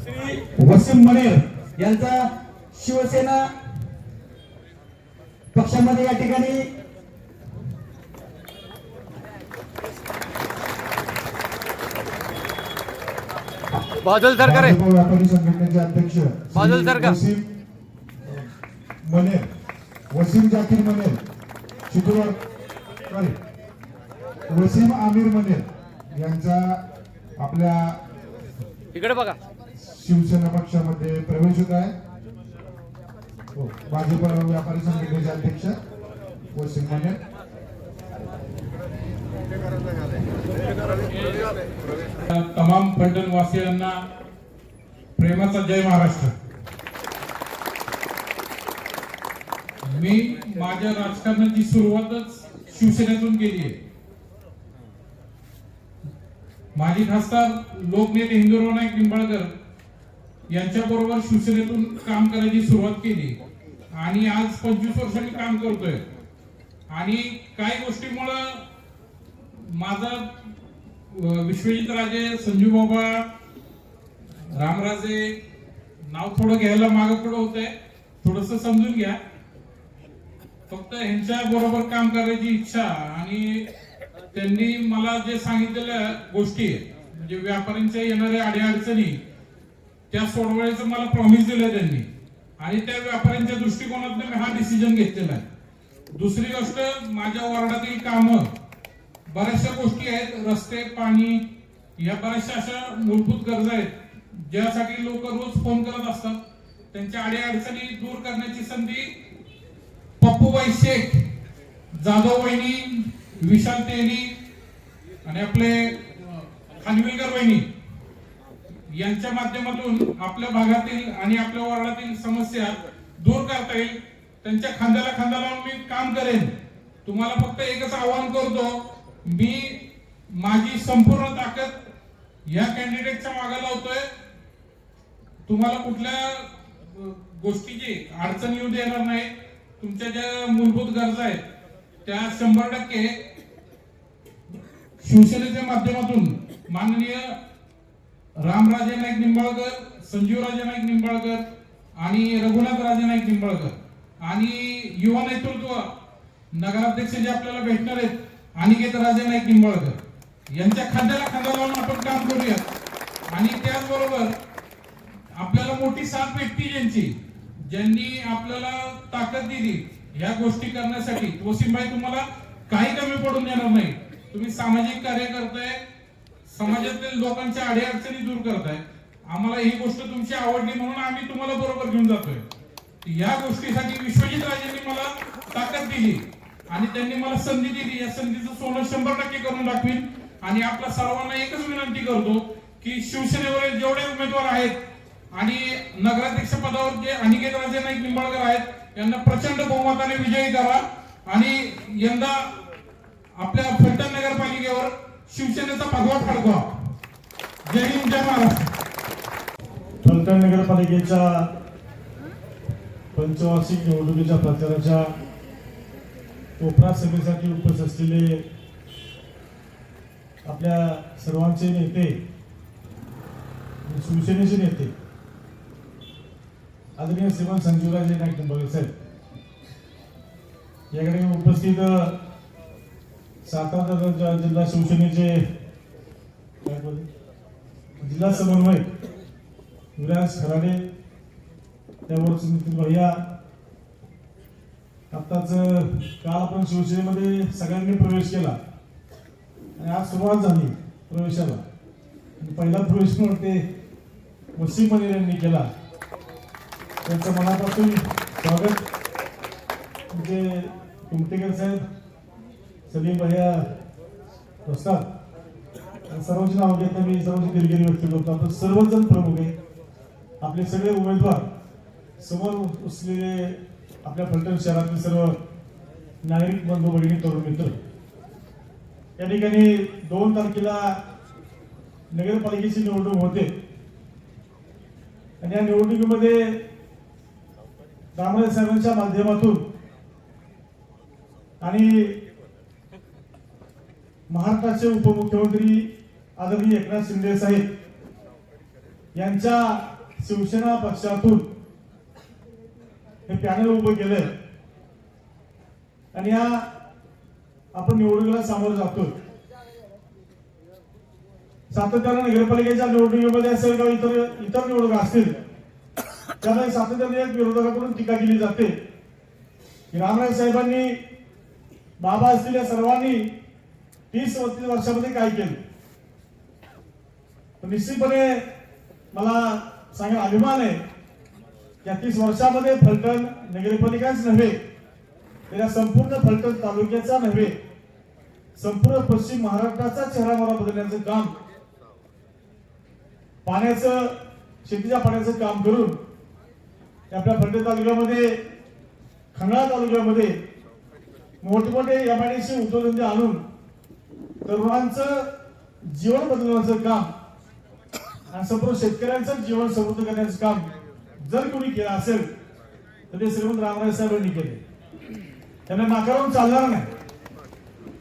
श्री वसीम मनेर यांचा शिवसेना पक्षामध्ये या ठिकाणी बादल सरकार आहे, व्यापारी संघटनेचे अध्यक्ष बादल सरकार वसीम मनेर, वसीम जाकीर मनेर, चितूर वसीम आमिर मनेर यांचा आपल्या इकडे बघा. शिवसेना पक्षामध्ये प्रवेश होत आहे. भाजप व्यापारी संघटनेचे अध्यक्ष वसीम मनेर. तमाम फलटण वासियांना प्रेमाचा जय महाराष्ट्र. मी माझ्या राजकारणाची सुरुवातच शिवसेनेतून केली आहे. माजी खासदार लोकनेते हिंदुराव नाईक निंबाळकर यांच्या बरोबर शिवसेनेतून काम करायची सुरुवात केली आणि आज 25 वर्षांनी काम करतोय. आणि काही गोष्टीमुळे माझा विश्वजित राजे, संजू बाबा, रामराजे नाव थोडं घ्यायला मागे पुढे होतंय, थोडस समजून घ्या. फक्त ह्यांच्या बरोबर काम करायची इच्छा आणि त्यांनी मला जे सांगितलेल्या गोष्टी म्हणजे व्यापाऱ्यांच्या येणाऱ्या अडीअडचणी त्या सोडवायचं मला प्रॉमिस दिलं त्यांनी आणि त्या व्यापाऱ्यांच्या दृष्टिकोनातून मी हा डिसिजन घेतलेला आहे. दुसरी गोष्ट, माझ्या वॉर्डातील कामं बऱ्याचशा गोष्टी आहेत, रस्ते, पाणी, या बऱ्याचशा अशा मूलभूत गरजा आहेत ज्यासाठी लोक रोज फोन करत असतात. त्यांच्या अडीअडचणी दूर करण्याची संधी पप्पूबाई शेख, जाधव वहिनी, विशाल तेली आणि आपले खानविलकर वहिनी यांच्या माध्यमातून आपल्या भागातील आणि आपल्या वार्डातील समस्या दूर करता येईल. त्यांच्या खांद्याला खांदा लावून मी काम करेन. तुम्हाला फक्त एकच आवाहन करतो, मी माझी संपूर्ण ताकद या कॅन्डिडेटच्या मागे लावतोय. तुम्हाला कुठल्या गोष्टीची अडचण येऊ देणार नाही. तुमच्या ज्या मूलभूत गरजा आहेत त्या 100% शिवसेनेच्या माध्यमातून माननीय रामराजे नाईक निंबाळकर, संजीवराजे नाईक निंबाळकर आणि रघुनाथ राजे नाईक निंबाळकर आणि युवा नेतृत्व नगराध्यक्ष जे आपल्याला भेटणार आहेत अनिकेत राजे नाईक निंबाळकर यांच्या खांद्याला खांदा लावून आपण काम करूया. आणि त्याचबरोबर आपल्याला मोठी साथ भेटती ज्यांनी आपल्याला ताकद दिली ह्या गोष्टी करण्यासाठी. वसीमभाई, तुम्हाला काही कमी पडून देणार नाही. तुम्ही सामाजिक कार्य करताय, समाजातील लोकांच्या अडीअडचणी दूर करताय. आम्हाला ही गोष्ट तुमची आवडली म्हणून आम्ही तुम्हाला बरोबर घेऊन जातोय. या गोष्टीसाठी विश्वजित राजेंनी मला ताकद दिली आणि त्यांनी मला संधी दिली. या संधीचं सोनं 100% करून दाखवीन. आणि आपल्या सर्वांना एकच विनंती करतो की शिवसेनेवरील जेवढे उमेदवार आहेत आणि नगराध्यक्ष पदावर जे अनिकेत राजे नाईक निंबाळकर आहेत यांना प्रचंड बहुमताने विजयी करा आणि यंदा आपल्या फलटण नगरपालिकेवर शिवसेनेचा भगवा फडकवा. जय हिंद, जय महाराष्ट्र. फलटण नगरपालिकेच्या पंचवार्षिक निवडणुकीच्या प्रचाराच्या कोपरा सभेसाठी उपस्थित असलेले आपल्या सर्वांचे नेते, शिवसेनेचे नेते आदरणीय श्रीमान संजीवराजे नाईक निंबाळकर साहेब, याकडे उपस्थित सातारा जिल्हा शिवसेनेचे जिल्हा समन्वयक विराज खराडे, त्यावर नितीन भैया. आत्ताच काल आपण शिवसेनेमध्ये सगळ्यांनी प्रवेश केला आणि आज सुरुवात झाली प्रवेशाला. पहिला प्रवेश म्हणते वसीम मनेर यांनी केला. त्यांचं मनापासून स्वागत. म्हणजे कुमटेकर साहेब, सलीम भैया असतात, सर्वांची नाव घेता मी सर्वांची दिलगिरी व्यक्त करतो. आपण सर्वजण प्रमुख आहे. आपले सगळे उमेदवार समोर असलेले आपल्या फलटण शहरातील सर्व नागरिक बंधू भगिनी, तरुण मित्र, या ठिकाणी 2 तारखेला नगरपालिकेची निवडणूक होते आणि या निवडणुकीमध्ये रामराजे साहेबांच्या माध्यमातून आणि महाराष्ट्राचे उपमुख्यमंत्री आदरणीय एकनाथ शिंदे साहेब यांच्या शिवसेना पक्षातून हे पॅनल उभं केलंय आणि या आपण निवडणुकीला सामोरं जातो. सातत्याने नगरपालिकेच्या निवडणुकीमध्ये असेल किंवा इतर निवडणुका असतील त्यामुळे सातत्याने एक विरोधकाकडून टीका केली जाते की रामराज साहेबांनी बाबा असलेल्या सर्वांनी 30-32 वर्षामध्ये काय केलं. तर निश्चितपणे मला सांगा अभिमान आहे की 30 वर्षामध्ये फलटण नगरपालिकाच नव्हे तर या संपूर्ण फलटण तालुक्याचा नव्हे संपूर्ण पश्चिम महाराष्ट्राचा चेहरामोहरा बदलण्याचं काम पाण्याचं शेतीच्या पाण्याचं काम करून आपल्या फलटण तालुक्यामध्ये खंडाळा तालुक्यामध्ये मोठमोठे एमआयडीसी उद्योगधंदे आणून तरुणांचं जीवन बदलण्याचं काम आणि संपूर्ण शेतकऱ्यांचं जीवन समृद्ध करण्याचं काम जर कोणी केलं असेल तर ते श्रीमंत रामराज साहेबांनी केले. त्यांना नाकारून चालणार नाही.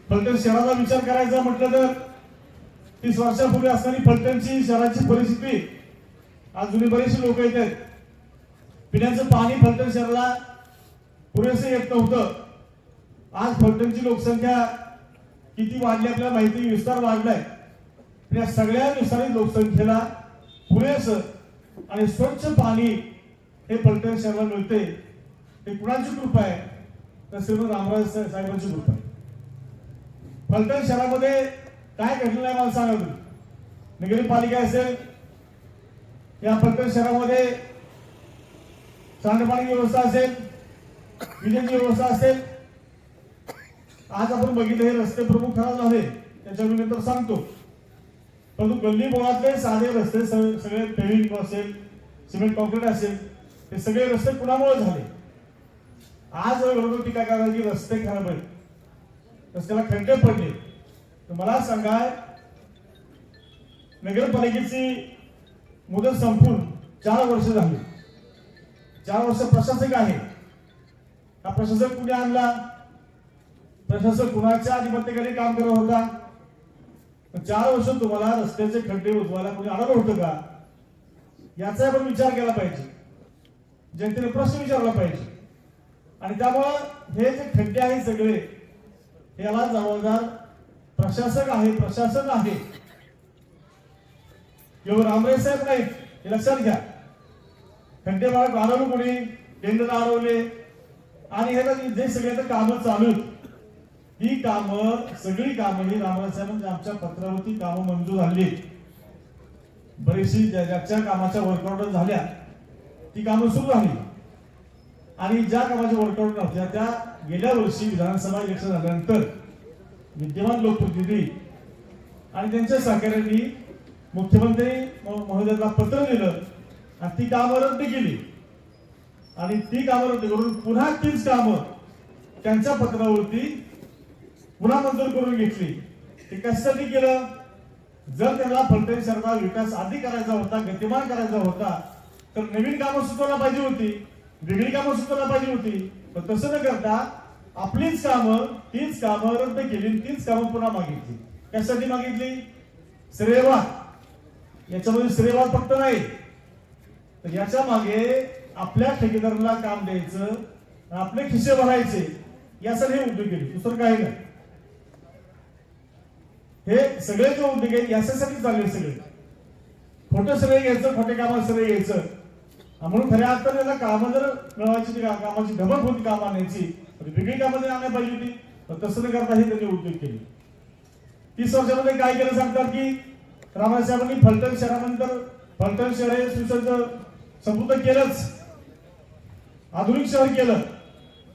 फलटण शहराचा विचार करायचा म्हटलं तर 30 वर्षापूर्वी असणारी फलटणची शहराची परिस्थिती आज जुनी बरेचसे लोक येत आहेत. पिण्याचं पाणी फलटण शहराला पुरेसं येत नव्हतं. आज फलटणची लोकसंख्या किती वाढली आपल्याला माहिती, विस्तार वाढलाय. या सगळ्या विस्तारित लोकसंख्येला पुरेसं आणि स्वच्छ पाणी हे फलटण शहराला मिळते. हे कुणाची कृपा आहे तर श्रीमंत रामराज साहेबांची कृपा आहे. फलटण शहरामध्ये काय घडलेलं आहे मला सांगा तुम्ही. नगरपालिका असेल या फलटण शहरामध्ये सांडपाणी व्यवस्था असेल, विजेची व्यवस्था असेल. आज आपण बघितलं हे रस्ते प्रमुख खराब झाले त्याच्या मी नंतर सांगतो. परंतु गल्ली बोळातले साधे रस्ते सगळे पेव्हिंग असेल, सिमेंट कॉन्क्रीट असेल, हे सगळे रस्ते कुणामुळे झाले. आज विरोधक टीका करतात की रस्ते खराब आहेत, रस्त्याला खड्डे पडले. तर मला सांगा नगरपालिकेची मुदत संपून 4 वर्ष झाली. 4 वर्ष प्रशासक आहे. हा प्रशासक कुणी आणला, प्रशासक कुणाच्या अधिपत्याखाली काम करत होता. 4 वर्ष तुम्हाला रस्त्याचे खड्डे उजवायला कोणी आणलं होतं का याचा आपण विचार केला पाहिजे. जनतेने प्रश्न विचारला पाहिजे. आणि त्यामुळं हे जे खड्डे आहेत सगळे याला जबाबदार प्रशासक आहे, प्रशासन आहे. केवळ रामराज साहेब नाहीत हे लक्षात घ्या. खड्डे भाग अडवलं कोणी, टेंडर अडवले आणि हे जे सगळे कामं चालू ही कामं सगळी कामं ही रामराज साहेबांच्या आमच्या पत्रावरती कामं मंजूर झाली. बरीचशी ज्याच्या कामाच्या वर्कआउट झाल्या ती कामं सुरू झाली आणि ज्या कामाच्या वर्कआउट नव्हत्या त्या गेल्या वर्षी विधानसभा इलेक्शन झाल्यानंतर विद्यमान लोकप्रतिनिधी आणि त्यांच्या सहकार्यांनी मुख्यमंत्री महोदयांना पत्र दिलं आणि ती कामं रद्द केली. आणि ती कामं रद्द करून पुन्हा तीच कामं त्यांच्या पत्रावरती पुन्हा मंजूर करून घेतली. ते कशासाठी केलं, जर त्यांना फलटण शहराचा विकास अधिक करायचा होता, गतिमान करायचा होता तर नवीन कामं सुचवायला पाहिजे होती, वेगळी कामं सुचवायला पाहिजे होती. पण तसं न करता आपलीच कामं तीच कामं रद्द केली, तीच कामं पुन्हा मागितली. कशासाठी मागितली, श्रेयवाद. याच्यामध्ये श्रेयवाद फक्त नाही तर याच्या मागे आपल्या ठेकेदाराला काम द्यायचं, आपले खिसे भरायचे यासाठी हे उद्योग केले, दुसरं काही नाही. हे सगळे जे उद्योग आहेत याच्यासाठी चालले सगळे. खोटं श्रेय घ्यायचं, खोटे कामाला श्रेय घ्यायचं. म्हणून खऱ्या अर्थाने त्याला कामं जर मिळवायची कामाची ढबक होती काम आणायची वेगळी कामं जर आणायला पाहिजे होती तर तसं न करता हे त्यांनी उद्योग केले. 30 वर्षामध्ये काय केलं सांगतात की रामराज साहेबांनी फलटण शहरानंतर फलटण शहर हे सुसज्ज समृद्ध केलंच, आधुनिक शहर केलं.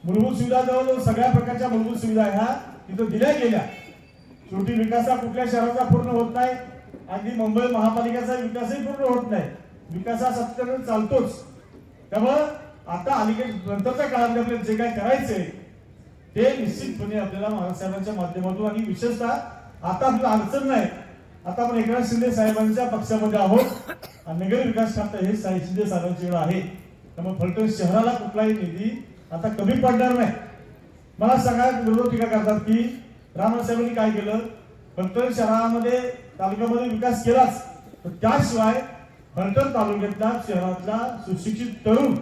मूलभूत सुविधा जवळजवळ सगळ्या प्रकारच्या मूलभूत सुविधा ह्या तिथं दिल्या गेल्या. शेवटी विकास हा कुठल्या शहराचा पूर्ण होत नाही, अगदी मुंबई महापालिकेचा विकासही पूर्ण होत नाही. विकास हा सत्याने चालतोच. त्यामुळं आता अलीकडे नंतरच्या काळामध्ये आपल्याला जे काय करायचंय ते निश्चितपणे आपल्याला महाराजसाहेबांच्या माध्यमातून आणि विशेषतः आता आपल्याला अडचण नाही. आता आपण एकनाथ शिंदे साहेबांच्या पक्षामध्ये आहोत आणि नगर विकास खातं हे शिंदे साहेबांच्याकडे आहे. त्यामुळे फलटण शहराला कुठलाही निधी आता कमी पडणार नाही. मला सगळ्यात विरोध टीका करतात की रामराज साहेबांनी काय केलं, फलटण शहरामध्ये तालुक्यामध्ये विकास केलाच तर त्याशिवाय फलटण तालुक्यातल्या शहरातला सुशिक्षित तरुण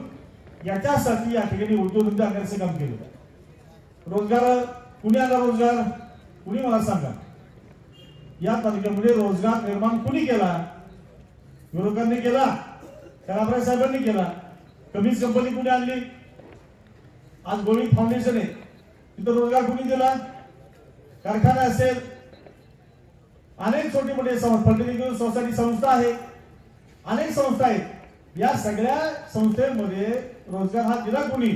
याच्यासाठी या ठिकाणी उद्योगधंदे आणायचं काम केलं. रोजगार कुणी आला? रोजगार कुणी मला सांगा. या तालुक्यामध्ये रोजगार निर्माण कुणी केला? विरोधकांनी केला, कराबराय साहेबांनी केला. कमीच कंपनी कुणी आणली? आज गोविंद फाउंडेशन आहे, तिथं रोजगार कुणी दिला? कारखाना असेल, अनेक छोटे मोठे फलटण सोसायटी संस्था आहे, अनेक संस्था आहेत. या सगळ्या संस्थेमध्ये रोजगार हा दिला कोणी?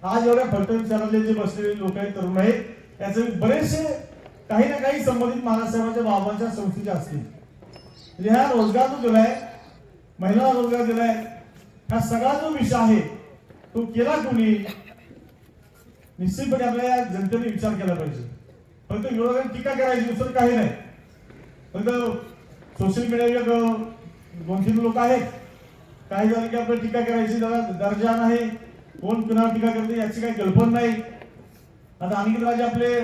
आज एवढ्या फलटण शहरातले जे बसलेले लोक आहेत, तरुण आहेत, याचे बरेचसे काही ना काही संबंधित महाराष्ट्राच्या बाबांच्या संस्थेचे असतील. म्हणजे हा रोजगार जो दिलाय, महिलांना रोजगार दिलाय, हा सगळा जो विषय आहे तो केला कोणी? निश्चितपणे आपल्या या जनतेने विचार केला पाहिजे. फक्त विरोधाने टीका करायची, दुसरं काही नाही. फक्त सोशल मीडियावर 2-3 लोक आहेत, काही झालं की आपल्याला टीका करायची, जरा दर्जा नाही, कोण कुणावर टीका करते याची काही कल्पना नाही. आता अनिकेत राजे आपले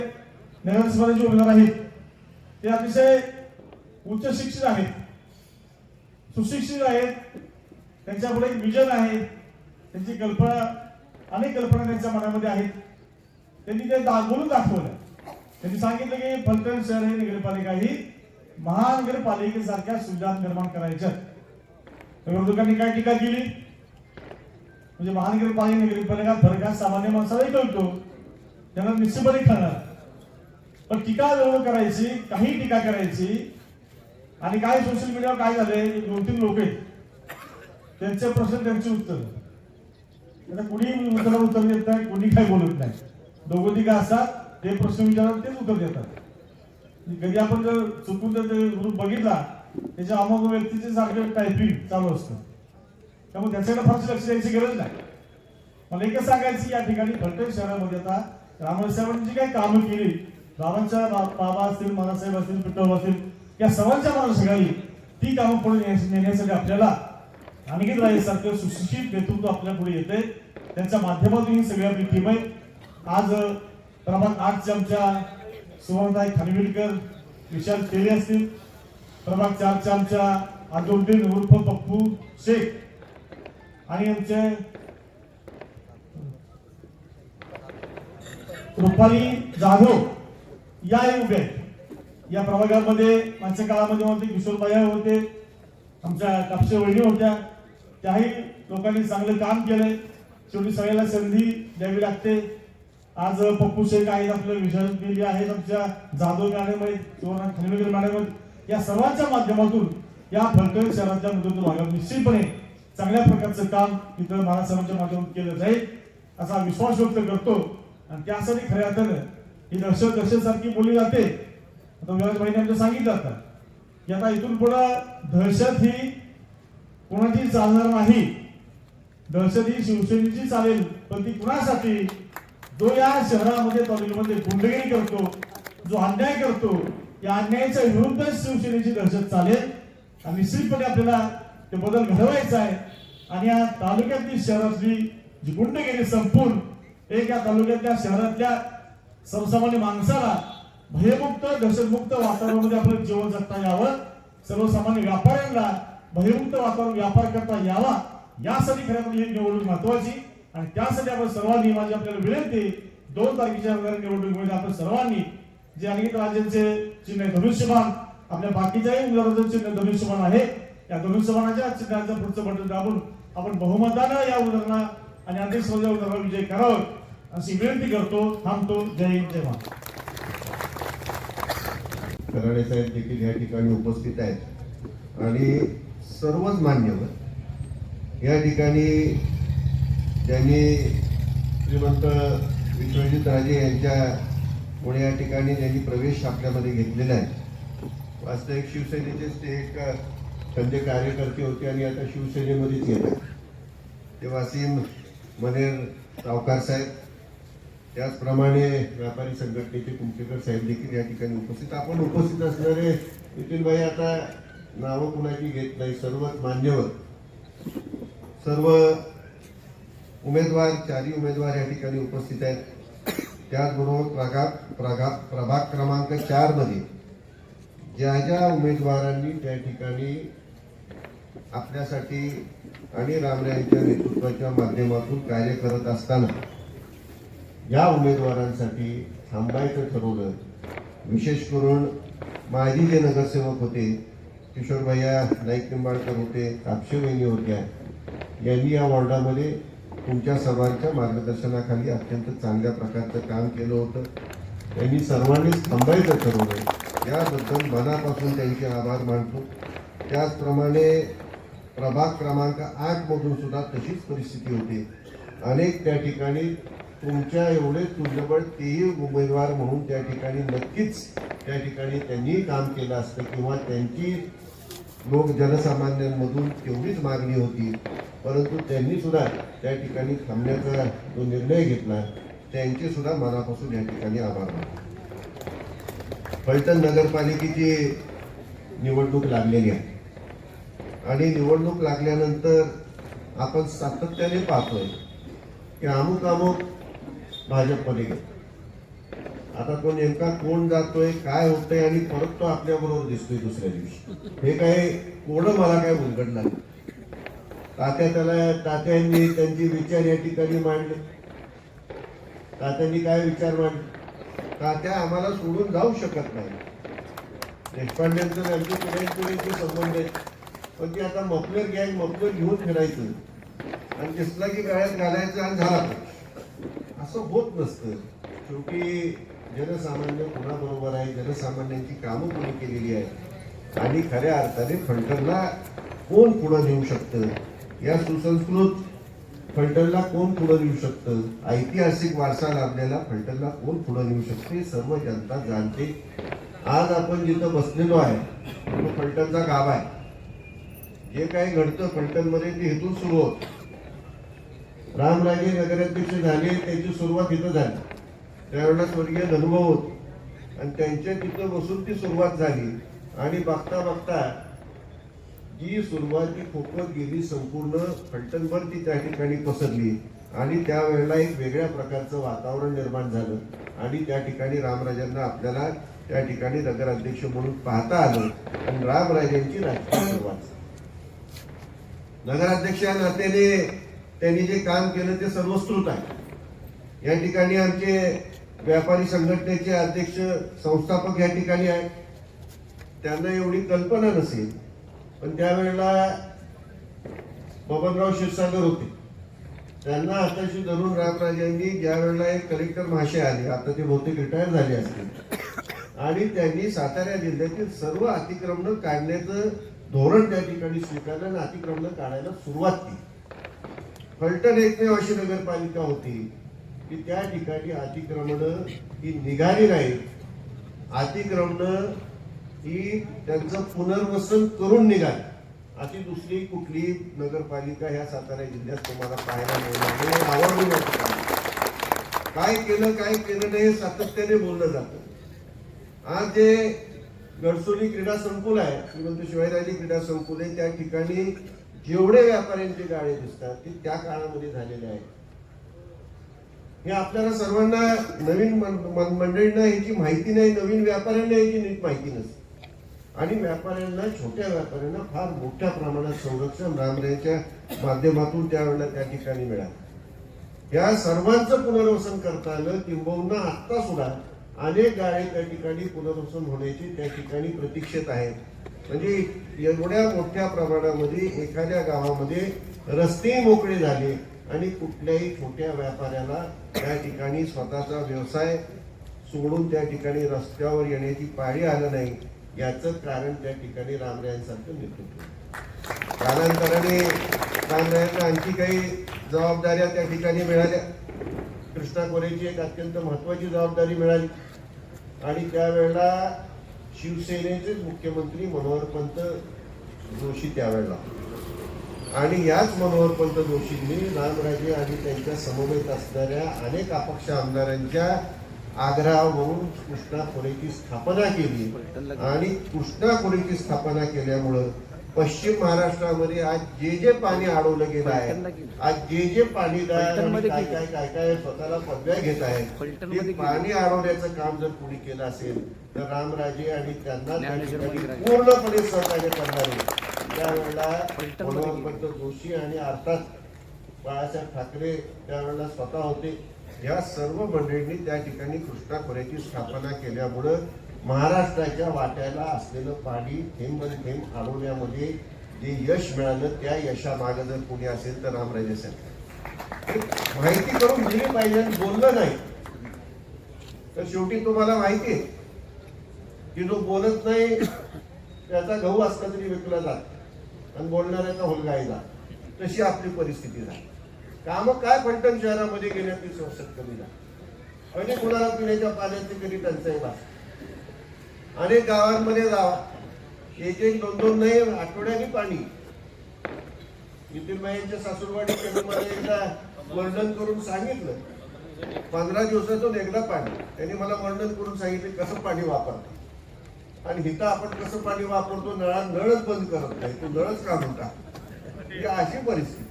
नगरसभेचे उमेदवार आहेत, ते अतिशय उच्च शिक्षित आहेत, सुशिक्षित आहेत, त्यांच्यापुढे एक विजन आहे, त्यांची कल्पना, अनेक कल्पना त्यांच्या मनामध्ये आहेत. त्यांनी ते बोलून दाखवलं. त्यांनी सांगितलं की फलटण शहर ही नगरपालिका ही महानगरपालिकेसारख्या सुविधा निर्माण करायच्या. विरोधकांनी काय टीका केली? म्हणजे महानगरपालिका नगरपालिका फरक हा सामान्य माणसालाही कळतो, त्यांना निश्चितपणे खाणार. पण टीका जवळ करायची, काही टीका करायची. आणि काय सोशल मीडियावर काय झालंय, 2-3 लोक आहेत, त्यांचे प्रश्न त्यांची उत्तर, त्यांना कुणी उत्तर देत नाही, कुणी काही बोलत नाही. दोघं तिघा असतात, ते प्रश्न विचारतात, तेच उत्तर देतात. कधी आपण जर चुकून जर ग्रुप बघितला, त्याच्या अमुक व्यक्तीचे सारखं टायपिंग चालू असतं, त्यामुळे त्याच्याकडे फारसे लक्ष द्यायची गरज नाही. मला एकच सांगायची, या ठिकाणी फलटण शहरामध्ये आता रामसाहेबांनी जी काही कामं केली, रामांच्या बाबा असतील, मानासाहेब असतील, पिठोबा असतील, या सर्वांच्या मनाला सगळी ती कामं पुढे नेण्यासाठी आपल्याला अनिकेत राजे सारखं सुशिक्षित नेतृत्व आपल्या पुढे येते. त्यांच्या माध्यमातून ही सगळी आपली टीम आहे. आज प्रभाग 8चे आमच्या सुवर्णताई खानविलकर, विशाल तेले असतील, प्रभाग 4च्या आमच्या अजोद्दीन उर्फ पप्पू शेख आणि आमचे रुपाली जाधव याही उभे आहेत. या प्रभागामध्ये मागच्या काळामध्ये होते किशोरबाई होते, आमच्या कापसे वहिनी होत्या, त्याही लोकांनी चांगलं काम केलंय. शेवटी सगळ्याला संधी द्यावी लागते. आज पप्पू शेख आहेत, आपलं विशाल केली आहेत, आमच्या जाधव मॅडम आहेत, सुवर्ण खानविलकर मॅडम आहेत. या सर्वांच्या माध्यमातून या फलटण शहराच्या मधून भागात निश्चितपणे चांगल्या प्रकारचं काम इथं महाराष्ट्राच्या माध्यमातून केलं जाईल असा विश्वास व्यक्त करतो. आणि त्यासाठी खऱ्या अर्थानं ही दहशतसारखी बोलली जाते. आता विराज भाईने आमचं सांगितलं आता की आता इथून पुढे दहशत ही कोणाची चालणार नाही. दहशत ही शिवसेनेची चालेल, पण ती कुणासाठी? जो या शहरामध्ये तालुक्यामध्ये गुंडगिरी करतो, जो अन्याय करतो, या अन्यायाच्या विरुद्ध शिवसेनेची दहशत चालेल. आणि निश्चितपणे आपल्याला ते बदल घडवायचा आहे. आणि या तालुक्यातली शहरातली जी गुंडगिरी संपून एक या तालुक्यातल्या शहरातल्या सर्वसामान्य माणसाला भयमुक्त, दहशतमुक्त वातावरणामध्ये आपलं जीवन जगता यावं, सर्वसामान्य व्यापाऱ्यांना भयमुक्त वातावरण व्यापार करता यावा, यासाठी खऱ्या ही निवडणूक महत्वाची. आणि त्यासाठी आपण सर्वांनी, माझी आपल्याला विनंती, 2 तारखेच्या निवडणुकीमध्ये आपण सर्वांनी जे अनिकेत राजेंचे चिन्ह धनुष्यबाण, आपल्या बाकीच्याही उमेदवारांचे चिन्ह धनुष्यबाण आहे, या धनुष्यबाणाच्या चिन्हाचं पुढचं बटन दाबून आपण बहुमतानं या उमेदवारांना आणि अध्यक्ष उमेदवारांना विजय करावं अशी विनंती करतो. थांबतो. जय हिंद, जय महाराष्ट्र. कराडे साहेब देखील या ठिकाणी उपस्थित आहेत आणि सर्वच मान्यवर या ठिकाणी ज्यांनी श्रीमंत विश्वजित राजे यांच्यामुळे या ठिकाणी ज्यांनी प्रवेश आपल्यामध्ये घेतलेला आहे. वास्तविक शिवसेनेचेच ते एक खंदे कार्यकर्ते होते आणि आता शिवसेनेमध्येच येत आहेत. ते वासिम मनेर सावकार साहेब, त्याचप्रमाणे व्यापारी संघटनेचे कुमठेकर साहेब देखील या ठिकाणी उपस्थित. आपण उपस्थित असणारे नितीनभाई, आता नावं कुणाची घेत नाही, सर्वच मान्यवर, सर्व उमेदवार, 4ही उमेदवार या ठिकाणी उपस्थित आहेत. त्याचबरोबर प्रभाग क्रमांक 4 मध्ये ज्या ज्या उमेदवारांनी त्या ठिकाणी आपल्यासाठी आणि रामरायांच्या नेतृत्वाच्या माध्यमातून कार्य करत असताना या उमेदवारांसाठी थांबायचं ठरवलं. विशेष करून माजी जे नगरसेवक होते, किशोर भैया नाईक निंबाळकर होते, कापशे वहिनी होत्या, यांनी या वॉर्डामध्ये तुमच्या सर्वांच्या मार्गदर्शनाखाली अत्यंत चांगल्या प्रकारचं काम केलं होतं. त्यांनी सर्वांनीच थांबायचं ठरवलं. याबद्दल मनापासून त्यांचे आभार मानतो. त्याचप्रमाणे प्रभाग क्रमांक 8 मधून सुद्धा तशीच परिस्थिती होती. अनेक त्या ठिकाणी तुमच्या एवढे तुल्यबळ तेही उमेदवार म्हणून त्या ठिकाणी नक्कीच त्या ठिकाणी त्यांनी काम केलं असतं किंवा त्यांची लोक जनसामान्यांमधून तेवढीच मागणी होती. परंतु त्यांनी सुद्धा त्या ठिकाणी थांबण्याचा जो निर्णय घेतला त्यांचे सुद्धा मनापासून या ठिकाणी आभार मानतो. फलटण नगरपालिकेची निवडणूक लागलेली आहे आणि निवडणूक लागल्यानंतर आपण सातत्याने पाहतोय की अमुक भाजपमध्ये गेलो. आता तो नेमका कोण जातोय, काय होतंय आणि परत तो आपल्या बरोबर दिसतोय दुसऱ्या दिवशी. हे काय कोणं मला काय उलगडलं नाही. तात्यांनी त्यांचे विचार या ठिकाणी मांडले. तात्यांनी काय विचार मांडले? तात्या आम्हाला सोडून जाऊ शकत नाही. देशपांडेंचं त्यांचे पिढ्यानपिढीचे संबंध आहेत, पण ते आता मफलर गँग मफलर घेऊन फिरायचं आणि दिसला की गळ्यात घालायचं आणि झाला. असं होत नसतं. शेवटी जनसामान्य कोणाबरोबर आहे, जनसामान्यांची कामं कोणी केलेली आहेत आणि खऱ्या अर्थाने फलटणला कोण पुढं नेऊ शकतं, या सुसंस्कृत फलटणला कोण पुढं नेऊ शकतं, ऐतिहासिक वारसा लाभलेला फलटणला कोण पुढं नेऊ शकते, सर्व जनता जाणते. आज आपण जिथं बसलेलो आहे तो फलटणचा गाभा आहे. जे काही घडतं फलटणमध्ये ते इथून सुरू होत. रामराजे नगराध्यक्ष झाले, त्याची सुरुवात इथं झाली. त्यावेळेला स्वर्गीय धनुभाऊ होत आणि त्यांच्या तिथं बसून ती सुरुवात झाली आणि बघता बघता जी सुरुवात ती फोकत गेली संपूर्ण फलटणभर ती त्या ठिकाणी पसरली आणि त्यावेळेला एक वेगळ्या प्रकारचं वातावरण निर्माण झालं आणि त्या ठिकाणी रामराजांना आपल्याला त्या ठिकाणी नगराध्यक्ष म्हणून पाहता आलं आणि रामराजांची राजकीय सुरुवात. नगराध्यक्ष या नात्याने त्यांनी जे काम केलं ते सर्वश्रुत आहे. या ठिकाणी आमचे व्यापारी संघटनेचे अध्यक्ष संस्थापक या ठिकाणी आहेत. त्यांना एवढी कल्पना नसेल, पण त्यावेळेला बबनराव क्षीरसागर होते. त्यांना हाताशी धरून रामराजांनी ज्या वेळेला एक कलेक्टर महाशय आले, आता ते बहुतेक रिटायर झाले असतील, आणि त्यांनी सातारा जिल्ह्यातील सर्व अतिक्रमण काढण्याचं धोरण त्या ठिकाणी स्वीकारलं आणि अतिक्रमण काढायला सुरुवात केली. फलटण एकमेव अशी नगरपालिका होती की त्या ठिकाणी अतिक्रमण ही निघाली नाही. अतिक्रमण ही त्यांचं पुनर्वसन करून निघाली. अशी दुसरी कुठली नगरपालिका ह्या सातारा जिल्ह्यात तुम्हाला पाहायला मिळणार नाही. आवडली नाही. काय केलं नाही सातत्याने बोललं जातं. आज जे गडसोली क्रीडा संकुल आहे, श्रीमंत शिवाजीराजे क्रीडा संकुल आहे, त्या ठिकाणी जेवढे व्यापाऱ्यांचे गाळे दिसतात ते त्या काळामध्ये झालेले आहेत. हे आपल्याला सर्वांना नवीन मंडळींना याची माहिती नाही, नवीन व्यापाऱ्यांना याची नीट माहिती नसते आणि व्यापाऱ्यांना, छोट्या व्यापाऱ्यांना फार मोठ्या प्रमाणात संरक्षण रामरायांच्या माध्यमातून त्यावेळेला त्या ठिकाणी मिळालं. या सर्वांचं पुनर्वसन करता आलं. किंबहुना आत्ता सुद्धा अनेक गाळे त्या ठिकाणी पुनर्वसन होण्याची त्या ठिकाणी प्रतीक्षेत आहेत. म्हणजे एवढ्या मोठ्या प्रमाणामध्ये एखाद्या गावामध्ये रस्ते मोकळे झाले आणि कुठल्याही छोट्या व्यापाऱ्याला त्या ठिकाणी स्वतःचा व्यवसाय सोडून त्या ठिकाणी रस्त्यावर येण्याची पाळी आलं नाही. याचं कारण त्या ठिकाणी रामरायांसारखं नेतृत्व. कालांतराने रामरायांना आणखी काही जबाबदाऱ्या त्या ठिकाणी मिळाल्या. कृष्णा खोरेची एक अत्यंत महत्वाची जबाबदारी मिळाली आणि त्यावेळेला शिवसेनेचे मुख्यमंत्री मनोहरपंत जोशी त्यावेळेला, आणि याच मनोहरपंत जोशींनी रामराजे आणि त्यांच्या समवेत असणाऱ्या अनेक अपक्ष आमदारांच्या आग्रहावरून कृष्णा खोरेची स्थापना केली आणि कृष्णा खोरेची स्थापना केल्यामुळं पश्चिम महाराष्ट्रामध्ये आज जे पाणी अडवलं गेलं आहे, आज जे पाणीदार काय स्वतःला पदव्या घेत आहेत, ते पाणी अडवण्याचं काम जर कोणी केलं असेल तर रामराजे आणि त्यांना पूर्णपणे सहकार्य करणारे त्यावेळेला मनोहरपंत जोशी आणि अर्थात बाळासाहेब ठाकरे त्यावेळेला स्वतः होते. या सर्व मंडळींनी त्या ठिकाणी कृष्णा खोऱ्याची स्थापना केल्यामुळं महाराष्ट्राच्या वाट्याला असलेलं पाणी थेंब थेंब आणवण्यामध्ये जे यश मिळालं, त्या यशामागे जर कोणी असेल तर रामराजे साहेब. माहिती करून दिली पाहिजे आणि बोललं नाही तर शेवटी तुम्हाला माहिती आहे की जो बोलत नाही त्याचा गहू असला तरी विकला जात आणि बोलणाऱ्याचा हुलगाई जात. तशी आपली परिस्थिती झाली. काम काय फलटण शहरामध्ये गेल्या 30 वर्षात कमी झाली. म्हणजे कुणाला पिण्याच्या पाण्याची कधी टंचाई भास. अनेक गावांमध्ये जावा, एक एक दोन दोन नाही आठवड्यानी पाणी. नितीन यांच्या सासूरवाडी त्यांनी मला एकदा वर्णन करून सांगितलं, 15 दिवसातून एकदा पाणी. त्यांनी मला वर्णन करून सांगितले कसं पाणी वापरतो आणि इथं आपण कसं पाणी वापरतो. नळच बंद करत नाही, तो नळच काढून टाकतो. ही अशी परिस्थिती.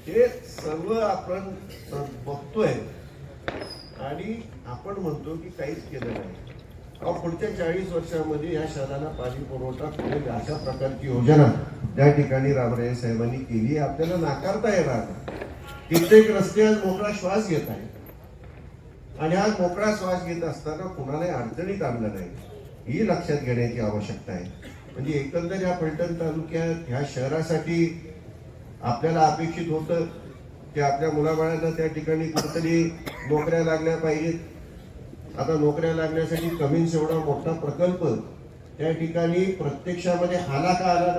हे सर्व आपण बघतोय आणि आपण म्हणतो की काहीच केलं नाही. पुढच्या 40 वर्षामध्ये या शहराला पाणी पुरवठा करेल अशा प्रकारची योजना त्या ठिकाणी रामराजे साहेबांनी केली. आपल्याला नाकारता येणार नाही. कित्येक रस्ते आज मोकळा श्वास घेत आहे आणि आज मोकळा श्वास घेत असताना कुणालाही अडचणीत आणलं नाही, ही लक्षात घेण्याची आवश्यकता आहे. म्हणजे एकंदर या फलटण तालुक्यात ह्या शहरासाठी आपल्याला अपेक्षित होतं की आपल्या मुलाबाळांना त्या ठिकाणी कुठेतरी नोकऱ्या लागल्या पाहिजेत. आता नोकऱ्या लागण्यासाठी कमीन्स एवढा मोठा प्रकल्प त्या ठिकाणी प्रत्यक्षामध्ये आला का आला.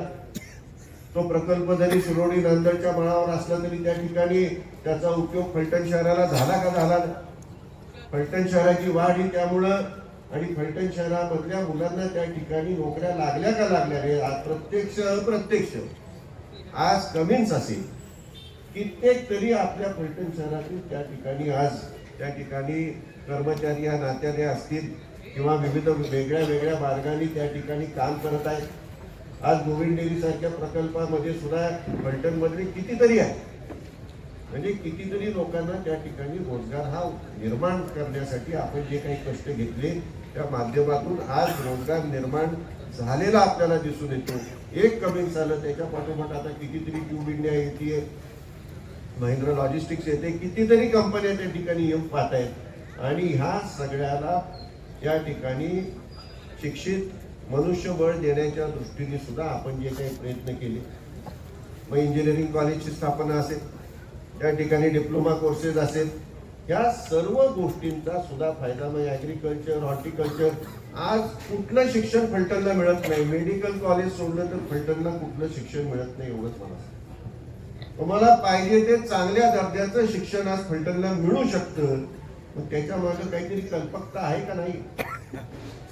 तो प्रकल्प जरी सुरोडी नांदडच्या माळावर असला तरी त्या ठिकाणी त्याचा उपयोग फलटण शहराला झाला का झाला. फलटण शहराची वाढ ही त्यामुळं आणि फलटण शहरामधल्या मुलांना त्या ठिकाणी नोकऱ्या लागल्या का लागल्या रे. आज प्रत्यक्ष अप्रत्यक्ष आज कमीन्स असेल कित्येक तरी आपल्या फलटण शहरातील त्या ठिकाणी आज त्या ठिकाणी कर्मचारी या नात्याने असतील किंवा विविध वेगळ्या वेगळ्या मार्गाने त्या ठिकाणी काम करत आहेत. आज गोविंद डेअरी सारख्या प्रकल्पामध्ये सुद्धा फलटण मधले कितीतरी आहे. म्हणजे कितीतरी लोकांना त्या ठिकाणी रोजगार हा निर्माण करण्यासाठी आपण जे काही कष्ट घेतले त्या माध्यमातून आज रोजगार निर्माण झालेला आपल्याला दिसून येतो. एक कमी झालं त्याच्या पाठोपाठ आता कितीतरी ट्यूब इंडिया येते, महिंद्रा लॉजिस्टिक्स येते, कितीतरी कंपन्या त्या ठिकाणी येऊन पाहत आहेत. आणि ह्या सगळ्याला या ठिकाणी शिक्षित मनुष्यबळ देण्याच्या दृष्टीने सुद्धा आपण जे काही प्रयत्न केले, मग इंजिनिअरिंग कॉलेजची स्थापना असेल, त्या ठिकाणी डिप्लोमा कोर्सेस असेल, या सर्व गोष्टींचा सुद्धा फायदा. मग ॲग्रिकल्चर, हॉर्टिकल्चर, आज कुठलं शिक्षण फलटणला मिळत नाही. मेडिकल कॉलेज सोडलं तर फलटणला कुठलं शिक्षण मिळत नाही. एवढंच मला तुम्हाला पाहिजे ते चांगल्या दर्जाचं शिक्षण आज फलटणला मिळू शकतं. मग त्याच्या मागे काहीतरी कल्पकता आहे का नाही.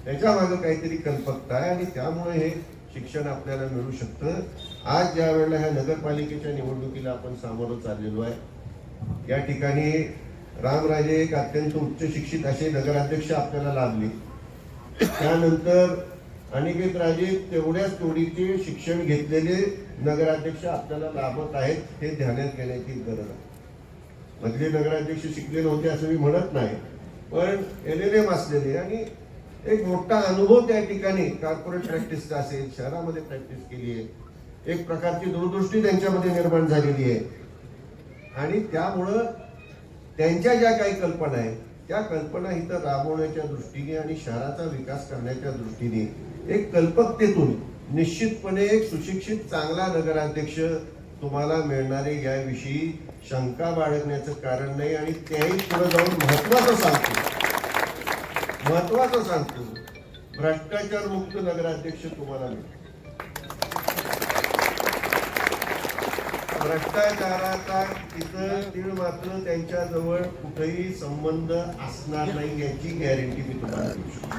त्याच्या मागे काहीतरी कल्पकता आहे आणि त्यामुळे हे शिक्षण आपल्याला मिळू शकतं. आज ज्या वेळेला ह्या नगरपालिकेच्या निवडणुकीला आपण सामोरं चाललेलो आहे, या ठिकाणी रामराजे एक अत्यंत उच्च शिक्षित असे नगराध्यक्ष आपल्याला लाभले. त्यानंतर अनिकेत राजे तेवढ्याच तोडीचे शिक्षण घेतलेले नगराध्यक्ष आपल्याला लाभत आहेत. हे ध्यानात घेण्याची गरज आहे. मधले नगराध्यक्ष शिकले नव्हते असं मी म्हणत नाही, पण LLM असलेले आणि एक मोठा अनुभव त्या ठिकाणी कॉर्पोरेट प्रॅक्टिसचा असेल, शहरामध्ये प्रॅक्टिस केली आहे, एक प्रकारची दूरदृष्टी त्यांच्यामध्ये निर्माण झालेली आहे. आणि त्यामुळं त्यांच्या ज्या काही कल्पना आहेत त्या कल्पना इथं राबवण्याच्या दृष्टीने आणि शहराचा विकास करण्याच्या दृष्टीने एक कल्पकतेतून निश्चितपणे एक सुशिक्षित चांगला नगराध्यक्ष तुम्हाला मिळणारे याविषयी शंका बाळगण्याचं कारण नाही. आणि त्याही पुढे जाऊन महत्वाचं सांगतो भ्रष्टाचार मुक्त नगराध्यक्ष तुम्हाला मिळेल. भ्रष्टाचाराचा तिथं तीळ मात्र त्यांच्याजवळ कुठेही संबंध असणार नाही याची गॅरंटी मी तुम्हाला देऊ शकतो.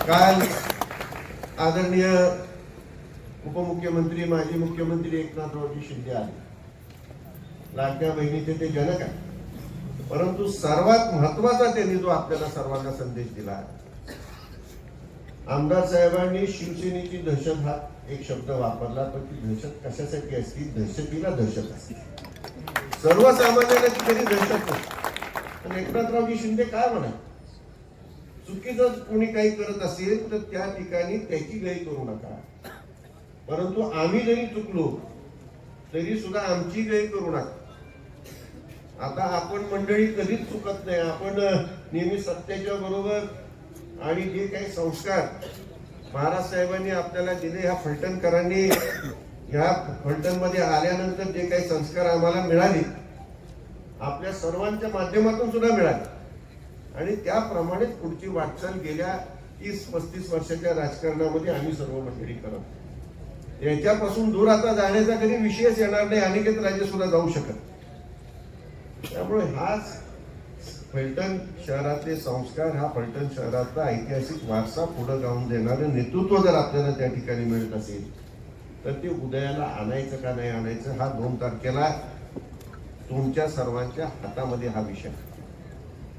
काल आदरणीय उपमुख्यमंत्री माजी मुख्यमंत्री एकनाथरावजी शिंदे आले. लाडक्या बहिणीचे ते जनक आहे, परंतु सर्वात महत्वाचा त्यांनी जो आपल्याला सर्वांना संदेश दिला, आमदार साहेबांनी शिवसेनेची दहशत हा एक शब्द वापरला, पण ती दहशत कशासाठी असती. दहशतीला दहशत असते, सर्वसामान्यांना ती कधी दहशत नसते. पण एकनाथरावजी शिंदे काय म्हणा, चुकीचं कोणी काही करत असेल तर त्या ठिकाणी त्याची गय करू नका. परंतु आम्ही जरी चुकलो तरी सुद्धा आमची गैर करू नका. आता आपण मंडळी कधीच चुकत नाही. आपण नेहमी सत्याच्या बरोबर आणि जे काही संस्कार महाराज साहेबांनी आपल्याला दिले, ह्या फलटणकरांनी ह्या फलटणमध्ये आल्यानंतर जे काही संस्कार आम्हाला मिळाले आपल्या सर्वांच्या माध्यमातून सुद्धा मिळाले आणि त्याप्रमाणेच पुढची वाटचाल गेल्या 30-35 वर्षाच्या राजकारणामध्ये आम्ही सर्व मंडळी करत. याच्यापासून दूर आता जाण्याचा कधी विषयच येणार नाही. अनिकेत राजे सुद्धा जाऊ शकत. त्यामुळे हाच फलटण शहरातले संस्कार, हा फलटण शहराचा ऐतिहासिक वारसा पुढे जाऊन देणारं नेतृत्व जर आपल्याला त्या ठिकाणी मिळत असेल तर ते उदयाला आणायचं का नाही आणायचं हा 2 तारखेला तुमच्या सर्वांच्या हातामध्ये हा विषय.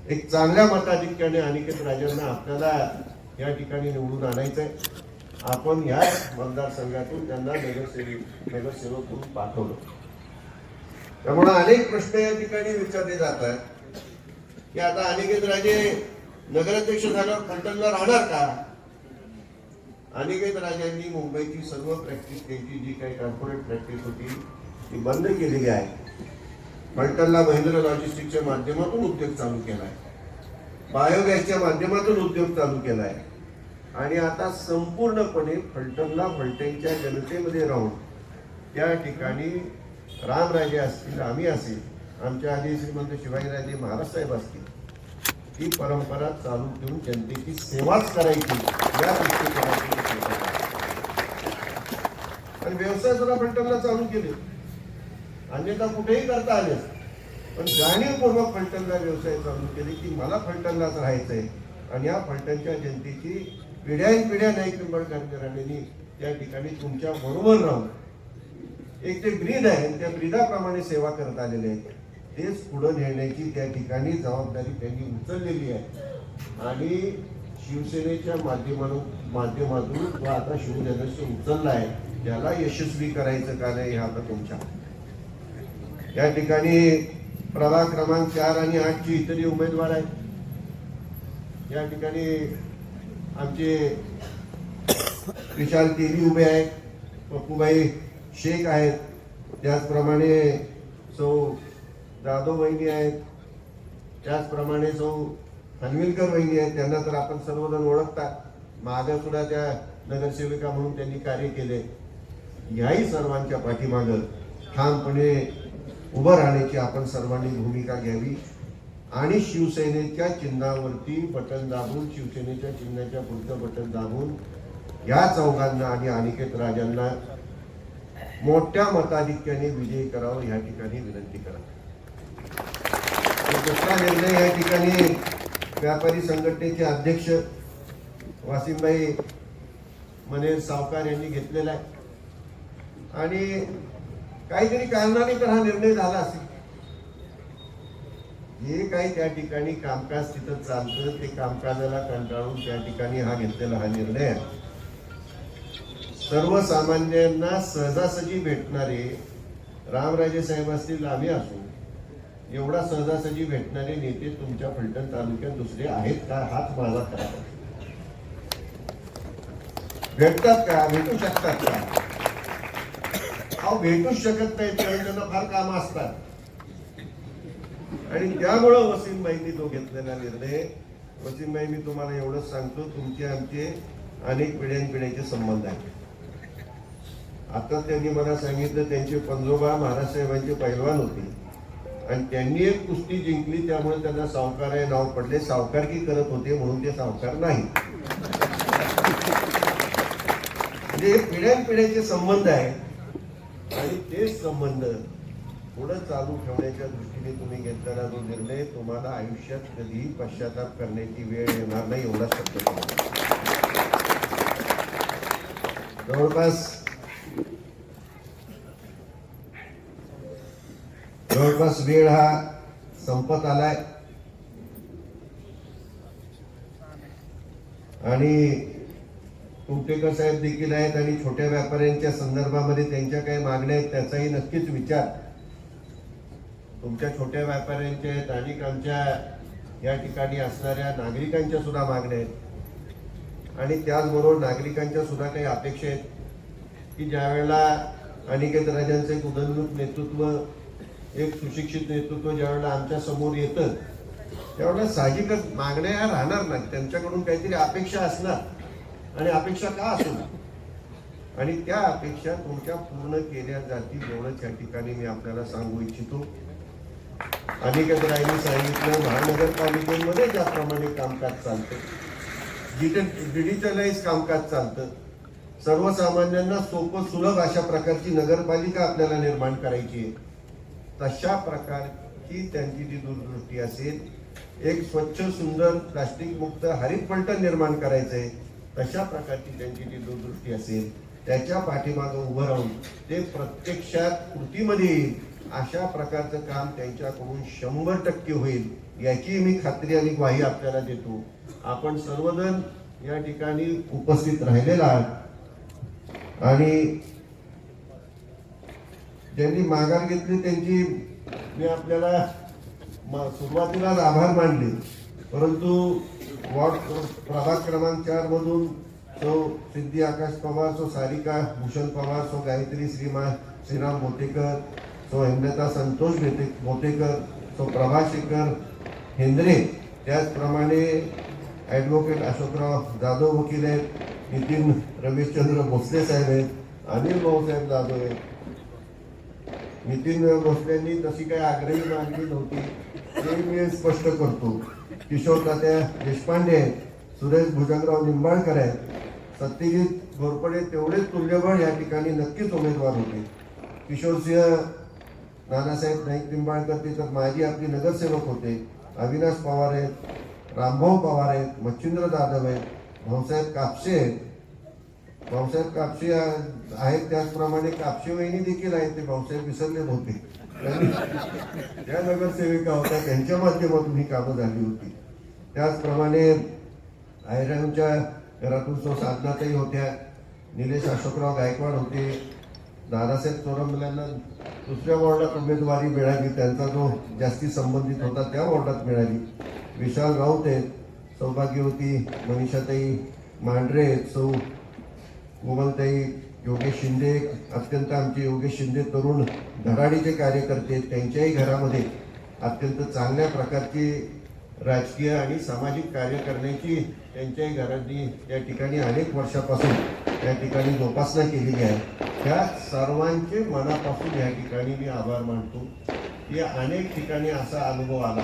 एक चांगल्या मताधिक्याने अनिकेत राजांना आपल्याला या ठिकाणी निवडून आणायचंय. आपण या मतदारसंघातून त्यांना नगरसेवक म्हणून पाठवलं. त्यामुळे अनेक प्रश्न या ठिकाणी विचारले जातात की आता अनिकेत राजे नगराध्यक्ष झाल्यावर फलटणला राहणार का. अनिकेत राजांनी मुंबईची सर्व प्रॅक्टिस, त्यांची जी काही कॉर्पोरेट प्रॅक्टिस होती ती बंद केलेली आहे. फलटणला महिंद्रा लॉजिस्टिकच्या माध्यमातून उद्योग चालू केलाय, बायोगॅसच्या माध्यमातून उद्योग चालू केलाय आणि आता संपूर्णपणे फलटणला फलटणच्या जनतेमध्ये राहून त्या ठिकाणी रामराजे असतील, आम्ही असेल, आमच्या आधी श्रीमंत शिवाजीराजे महाराज साहेब असतील, ही परंपरा चालू ठेवून जनतेची सेवाच करायची या दृष्टिकोनातून आणि व्यवसाय सुद्धा फलटणला चालू केले. अन्यथा कुठेही करता आले पण जाणीवपूर्वक फलटणला व्यवसाय चालू केले की मला फलटणलाच राहायचंय आणि या फलटणच्या जनतेची पिढ्यानपिढ्या नाईक निंबाळकरांनी त्या ठिकाणी तुमच्या बरोबर राहून एक ते ब्रीद आहे त्या ब्रीदाप्रमाणे सेवा करत आलेले आहेत. तेच पुढे नेण्याची त्या ठिकाणी जबाबदारी त्यांनी उचललेली आहे आणि शिवसेनेच्या माध्यमातून तो आता शिवधनुष्य उचलला आहे. त्याला यशस्वी करायचं का नाही हा आता तुमच्या. या ठिकाणी प्रभाग क्रमांक 4 आणि 8 ची इतरही उमेदवार आहेत. या ठिकाणी आमचे विशाल तेली उभे आहेत, पप्पूबाई शेख आहेत, त्याचप्रमाणे सौ जाधव वहिनी आहेत, त्याचप्रमाणे सौ हनविलकर वहिनी आहेत. त्यांना तर आपण सर्वजण ओळखतात. मागे सुद्धा त्या नगरसेविका म्हणून त्यांनी कार्य केले. याही सर्वांच्या पाठीमागं ठामपणे उभं राहण्याची आपण सर्वांनी भूमिका घ्यावी आणि शिवसेनेच्या चिन्हावरती बटन दाबून, शिवसेनेच्या चिन्हाच्या पुढचं बटन दाबून या चौघांना आणि अनिकेत राजांना मोठ्या मताधिक्याने विजयी करावं या ठिकाणी विनंती करा. दुसरा निर्णय या ठिकाणी व्यापारी संघटनेचे अध्यक्ष वासिमभाई मनेर सावकार यांनी घेतलेला आहे आणि काहीतरी कारणाने तर हा निर्णय झाला असेल. जे काही त्या ठिकाणी कामकाज तिथं चालतं ते कामकाजाला कंटाळून त्या ठिकाणी हा घेतलेला हा निर्णय आहे. सर्वसामान्यांना सहजासहजी भेटणारे रामराजे साहेब असतील, आम्ही असू, एवढा सहजासहजी भेटणारे नेते तुमच्या फलटण तालुक्यात दुसरे आहेत का हाच माझा खरा प्रश्न. भेटतात का, भेटू शकतात का. भेटूच शकत नाही कारण त्यांना फार काम असतात आणि त्यामुळं वसीमबाईंनी तो घेतलेला निर्णय. वसीमबाई, मी तुम्हाला एवढंच सांगतो, तुमचे आमचे अनेक पिढ्यानपिढ्याचे संबंध आहेत. आता त्यांनी मला सांगितलं त्यांचे पंजोबा महाराज साहेबांचे पैलवान होते आणि त्यांनी एक कुस्ती जिंकली त्यामुळे त्यांना सावकार हे नाव पडले. सावकारकी करत होते म्हणून ते सावकार नाही. म्हणजे पिढ्यानपिढ्याचे संबंध आहेत आणि तेच संबंध पुढे चालू ठेवण्याच्या दृष्टीने तुम्ही घेतलेला जो निर्णय तुम्हाला आयुष्यात कधीही पश्चाताप करण्याची वेळ येणार नाही एवढा शब्द. जवळपास वेळ हा संपत आलाय आणि कुमटेकर साहेब देखील आहेत आणि छोट्या व्यापाऱ्यांच्या संदर्भामध्ये त्यांच्या काही मागण्या आहेत त्याचाही नक्कीच विचार तुमच्या छोट्या व्यापाऱ्यांच्या आहेत आणि आमच्या या ठिकाणी असणाऱ्या नागरिकांच्या सुद्धा मागण्या आहेत आणि त्याचबरोबर नागरिकांच्या सुद्धा काही अपेक्षा आहेत. की ज्या वेळेला अनिकेत राजांचं एक उदंडूक नेतृत्व, एक सुशिक्षित नेतृत्व ज्यावेळेला आमच्या समोर येतं त्यावेळेला साहजिकच मागण्या ह्या राहणार नाहीत. त्यांच्याकडून काहीतरी अपेक्षा असणार आणि अपेक्षा का असू आणि त्या अपेक्षा तुमच्या पूर्ण केल्या जातील एवढंच या ठिकाणी मी आपल्याला सांगू इच्छितो. अनिकेत रायनी सांगितलं महानगरपालिकेमध्ये ज्याप्रमाणे कामकाज चालतं, डिजिटलाइज कामकाज चालतं, सर्वसामान्यांना सोपं सुलभ अशा प्रकारची नगरपालिका आपल्याला निर्माण करायची आहे. तशा प्रकारची त्यांची जी दूरदृष्टी असेल, एक स्वच्छ सुंदर प्लास्टिक मुक्त हरित पलटण निर्माण करायचंय तशा प्रकारची त्यांची जी दूरदृष्टी असेल त्याच्या पाठीमागं उभं राहून ते प्रत्यक्षात कृतीमध्ये येईल अशा प्रकारचं काम त्यांच्याकडून 100% होईल याची मी खात्री आणि ग्वाही आपल्याला देतो. आपण सर्वजण या ठिकाणी उपस्थित राहिलेला आहात आणि ज्यांनी माघार घेतली त्यांची मी आपल्याला सुरुवातीलाच आभार मानले, परंतु वॉर्ड प्रभाग क्रमांक 4 मधून सो सिद्धी आकाश पवार, सो सारिका भूषण पवार, सो गायत्री श्रीराम बोतेकर, सो हेमलता संतोष बोतेकर, सो प्रभाशेखर हेंद्रे, त्याचप्रमाणे ॲडव्होकेट अशोकराव जाधव वकील आहेत, नितीन रमेशचंद्र भोसले साहेब आहेत, अनिल भाऊसाहेब जाधव आहेत. नितीन भोसलेंनी तशी काही आग्रही मागणी नव्हती ते मी स्पष्ट करतो. किशोर तात्या देशपांडे आहेत, सुरेश भुजंगराव निंबाळकर आहेत, सत्यजित घोरपडे तेवढेच तुल्यबळ या ठिकाणी नक्कीच उमेदवार होते. किशोरसिंह नानासाहेब नाईक निंबाळकर ते तर माजी आपले नगरसेवक होते. अविनाश पवार आहेत, रामभाऊ पवार आहेत, मच्छिंद्र जाधव आहेत, भाऊसाहेब कापसे आहेत. भाऊसाहेब कापसे आहेत, त्याचप्रमाणे कापसे वहिनी देखील आहेत. ते भाऊसाहेब विसरले होते, त्या नगरसेविका होत्या, त्यांच्या माध्यमातून ही कामं झाली होती. त्याचप्रमाणे आयरांच्या घरातून सो साधनाताई होत्या, निलेश अशोकराव गायकवाड होते, दादासाहेब चोरमल्यांना दुसऱ्या वॉर्डात उमेदवारी मिळाली, त्यांचा जो जास्ती संबंधित होता त्या वॉर्डात मिळाली. विशाल राऊत आहेत, सौभाग्यवती मनीषाताई मांढरे आहेत, सौ गोमलताई, योगेश शिंदे, अत्यंत आमचे योगेश शिंदे तरुण धडाडीचे कार्यकर्ते, त्यांच्याही घरामध्ये अत्यंत चांगल्या प्रकारची राजकीय आणि सामाजिक कार्य करण्याची त्यांच्याही घरांनी या ठिकाणी अनेक वर्षापासून या ठिकाणी जोपासना केलेली आहे. त्या सर्वांचे मनापासून या ठिकाणी मी आभार मानतो की अनेक ठिकाणी असा अनुभव आला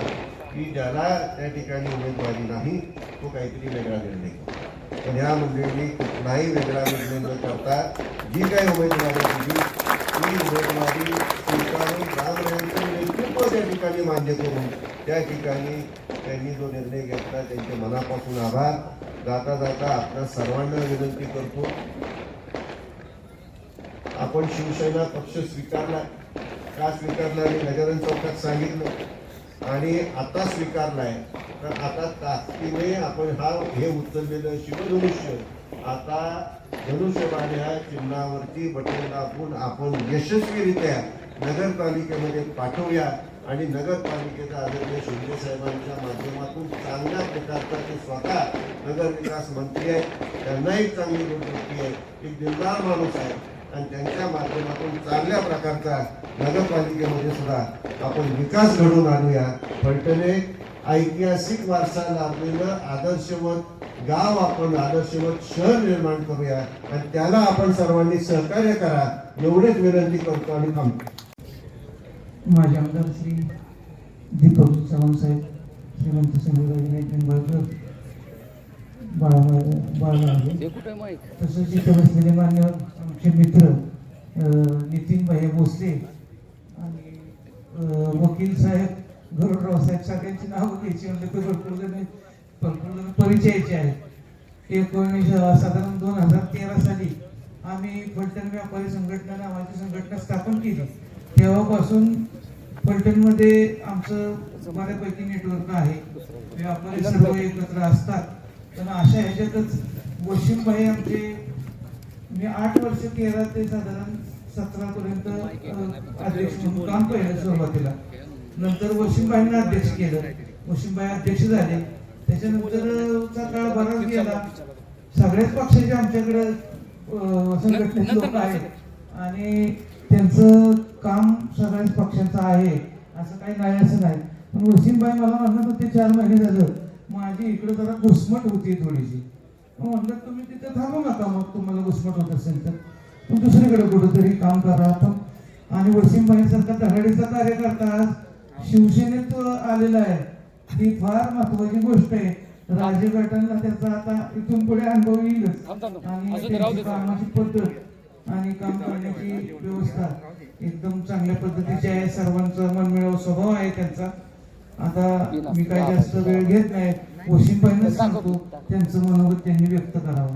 की ज्याला त्या ठिकाणी उमेदवारी नाही तो काहीतरी वेगळा निर्णय घेतो. पण ह्या मंडळींनी कुठलाही वेगळा निर्णय न करता जी काही उमेदवारी दिली ती उमेदवारी स्वीकारून रामरायांचं नेतृत्व त्या ठिकाणी मान्य करून त्या ठिकाणी त्यांनी जो निर्णय घेतला त्यांचे मनापासून आभार. जाता जाता आपल्या सर्वांना विनंती करतो, आपण शिवसेना पक्ष स्वीकारला, का स्वीकारला आणि गजानन चौकात सांगितलं आणि आता स्वीकारलाय तर आता ताकदीने आपण हे उचललेलं शिवधनुष्य आता धनुष्यबाण ह्या चिन्हावरती बटन दाबून आपण यशस्वीरित्या नगरपालिकेमध्ये पाठवूया आणि नगरपालिकेचा आदरणीय शिंदे साहेबांच्या माध्यमातून चांगल्या प्रकारचा ते स्वतः नगर विकास मंत्री आहेत, त्यांना एक चांगली दूरदृष्टी आहे, एक दिलदार माणूस आहे आणि त्यांच्या माध्यमातून चांगल्या प्रकारचा नगरपालिकेमध्ये सुद्धा आपण विकास घडवून आणूया. फलटणे ऐतिहासिक वारसा लाभलेलं आदर्शवत गाव आपण आदर्शवत शहर निर्माण करूया आणि त्याला आपण सर्वांनी सहकार्य करा एवढेच विनंती करतो आणि थांबतो. माझे आमदार श्री दीपक चव्हाण साहेब, श्रीमंत संजय निंबाळकर, बाळाराजे, तसंच इथे बसलेले मान्यवर आमचे मित्र नितीन भाई भोसले आणि वकील साहेब, गरुडराव साहेब, सगळ्यांची नावं घ्यायची म्हणजे ते भरपूर जण परिचयाचे आहेत. साधारण 2013 साली आम्ही फलटण व्यापारी संघटना नावाची संघटना स्थापन केली. तेव्हापासून फलटणमध्ये आमचं बऱ्यापैकी नेटवर्क आहे, व्यापारी सर्व एकत्र असतात. पण अशा ह्याच्यातच वशिमभाई आमचे मी 8 वर्ष 13 ते साधारण 17 पर्यंत अध्यक्ष म्हणून काम केलं सुरुवातीला. नंतर वशिमभाईंना अध्यक्ष केलं, वशिमभाई अध्यक्ष झाले. त्याच्यानंतरचा काळ बराच गेला. सगळ्याच पक्षाचे आमच्याकडे संघटनेचे लोक आहेत आणि त्यांचं काम सगळ्याच पक्षाचं आहे, असं काही नाही असं नाही. पण वसीमबाई मला म्हणत होते 4 महिने झालं माझी इकडे जरा घुसमट होती थोडीशी. म्हणलं तुम्ही तिथे थांबू नका, मग तुम्हाला घुसमट होत असेल तर तू दुसरीकडे कुठेतरी काम करा आपण. आणि वसीमबाईंसारखा धडाडीचा कार्यकर्ता आज शिवसेनेत आलेला आहे, ही फार महत्वाची गोष्ट आहे. राजगटांना त्याचा आता इथून पुढे अनुभव येईलच आणि त्यांची कामाची पद्धत आणि काम करण्याची व्यवस्था एकदम चांगल्या पद्धतीची आहे. सर्वांचा मनमिळावू स्वभाव आहे त्यांचा. आता मी काही जास्त वेळ घेत नाही, वसीमबाईंनाच सांगतो त्यांचं मनोगत त्यांनी व्यक्त करावं.